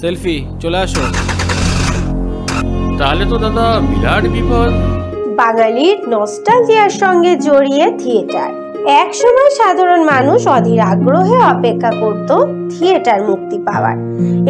Selfie চলে আসো। তাহলে তো দাদা বিরাট বিপদ। বাঙালির নস্টালজিয়ার সঙ্গে জড়িয়ে থিয়েটার। একসময় সাধারণ মানুষ অধীর আগ্রহে অপেক্ষা করত থিয়েটার মুক্তি পাওয়ার।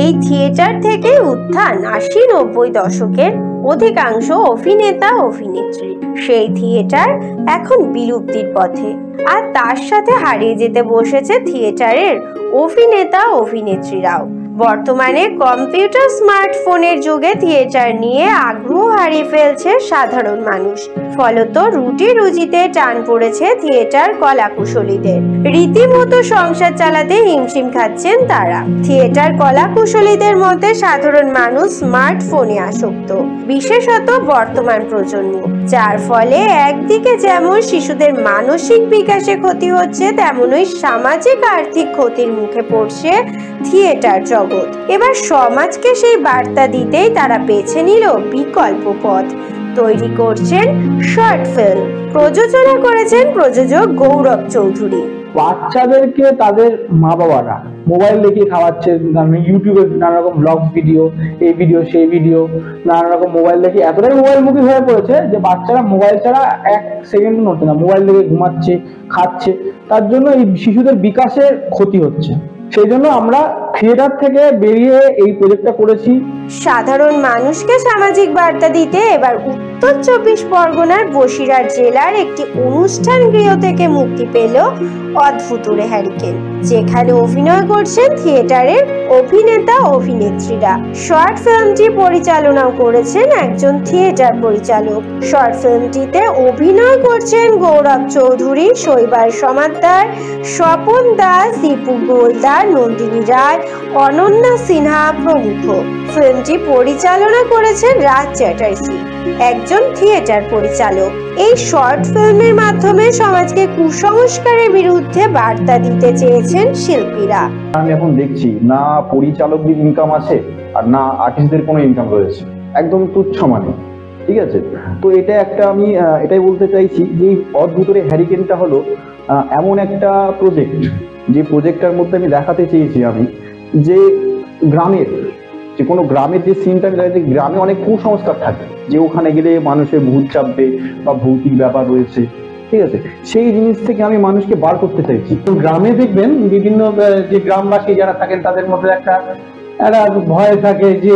এই থিয়েটার থেকে উত্থান ৮০-৯০ দশকের অধিকাংশ অভিনেতা অভিনেত্রী। সেই থিয়েটার এখন বিলুপ্তির পথে, আর তার সাথে হারিয়ে যেতে বসেছে থিয়েটারের অভিনেতা অভিনেত্রীরাও। বর্তমানে কম্পিউটার স্মার্টফোনের যুগে থিয়েটার নিয়ে আগ্রহ হারিয়ে ফেলছে সাধারণ মানুষ। ফলত রুটি রুজিতে টান পড়েছে থিয়েটার কলাকুশলীদের। রীতিমতো সংসার চালাতে হিমশিম খাচ্ছেন তারা। থিয়েটার কলাকুশলীদের মতে সাধারণ মানুষ স্মার্টফোনে আসক্ত, বিশেষত বর্তমান প্রজন্ম, যার ফলে একদিকে যেমন শিশুদের মানসিক বিকাশে ক্ষতি হচ্ছে, তেমনই সামাজিক আর্থিক ক্ষতির মুখে পড়ছে থিয়েটার জগৎ। এবার সমাজকে সেই বার্তা দিতেই তারা বেছে নিল বিকল্প পথ। তৈরি করছেন শর্ট ফিল্ম, প্রযোজনা করেছেন প্রযোজক গৌরব চৌধুরী। বাচ্চাদেরকে তাদের মা বাবারা মোবাইল দেখিয়ে খাওয়াচ্ছে, ইউটিউবে নানা রকম ব্লগ ভিডিও, এই ভিডিও সেই ভিডিও, নানা রকম মোবাইল দেখে এতটাই মোবাইল মুখী হয়ে পড়েছে যে বাচ্চারা মোবাইল ছাড়া 1 সেকেন্ড নড়ছে না। মোবাইল দেখে ঘুমাচ্ছে, খাচ্ছে, তার জন্য এই শিশুদের বিকাশের ক্ষতি হচ্ছে। সেই জন্য আমরা থিয়েটার থেকে বেরিয়ে এই প্রজেক্টটা করেছি। সাধারণ মানুষকে সামাজিক বার্তা দিতে এবার উত্তর ২৪ পরগনার বসিরহাট জেলার একটি অনুষ্ঠান গৃহ থেকে মুক্তি পেল অদ্ভুতুড়ে হ্যারিকেন, যেখানে অভিনয় করছেন থিয়েটারের অভিনেতা অভিনেত্রীরা। শর্ট ফিল্মটি পরিচালনাও করেছেন একজন থিয়েটার পরিচালক। শর্ট ফিল্মটিতে অভিনয় করছেন গৌরব চৌধুরী, শৈবাল সমাদ্দার, স্বপন দাস, দীপু গোলদার, নন্দিনী রায়, অনন্যা সিনহা প্রমুখ। ফিল্মটি পরিচালনা করেছেন রাজ চ্যাটার্জি, একজন থিয়েটার পরিচালক। এই শর্ট ফিল্মের মাধ্যমে সমাজকে কুসংস্কারের বিরুদ্ধে বার্তা দিতে চেয়েছেন শিল্পীরা। আমি এখন দেখছি না পরিচালকদের ইনকাম আছে আর না আর্টিস্টদের কোনো ইনকাম রয়েছে, একদম তুচ্ছ মানে। ঠিক আছে, তো এটা একটা আমি এটাই বলতে চাইছি যে অদ্ভুতুড়ে হ্যারিকেনটা হলো এমন একটা প্রজেক্ট, যে প্রজেক্টটার মধ্যে আমি দেখাতে চেয়েছি আমি যে গ্রামের যে কোনো গ্রামের যে সিনটা আমি দেখাচ্ছি, গ্রামে অনেক কুসংস্কার থাকে যে ওখানে গেলে মানুষের ভূত চাপবে বা ভৌতিক ব্যাপার রয়েছে। ঠিক আছে, সেই জিনিস থেকে আমি মানুষকে বার করতে চাইছি। গ্রামে দেখবেন বিভিন্ন যে গ্রামবাসী যারা থাকেন তাদের মধ্যে একটা ভয় থাকে যে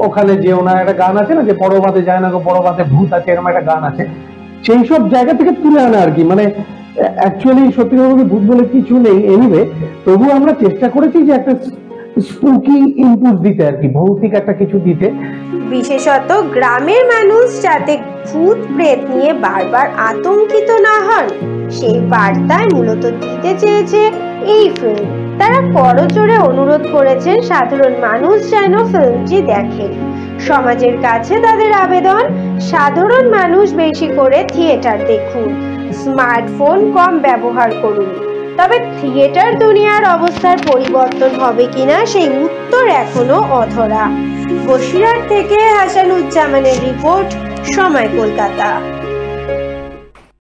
ওখানে যেও না। একটা গান আছে না যে বড় বাঁধে যায় না গো, বড় বাঁধে ভূত আছে, এরকম একটা গান আছে। সেই সব জায়গা থেকে তুলে আনা আর কি। মানে অ্যাকচুয়ালি সত্যি কথা বলতে ভূত বলে কিছু নেই। এনিওয়ে, তবু আমরা চেষ্টা করেছি যে একটা স্পুকি ইনপুট দিতে আর কি, ভৌতিক একটা কিছু দিতে। বিশেষত গ্রামের মানুষ যাতে ভূত প্রেত নিয়ে বারবার আতঙ্কিত না হন, সেই বার্তায় মূলত দিতে চেয়েছে এই ফিল্ম। তারা করজোড়ে অনুরোধ করেছেন সাধারণ মানুষ যেন ফিল্মটি দেখেন। সমাজের কাছে তাদের আবেদন, সাধারণ মানুষ বেশি করে থিয়েটার দেখুন, স্মার্টফোন কম ব্যবহার করুন। তবে থিয়েটার দুনিয়ার অবস্থার পরিবর্তন হবে কিনা সেই উত্তর এখনো অধরা। বসিরহাট থেকে হাসানুজ্জামানের রিপোর্ট, সময় কলকাতা।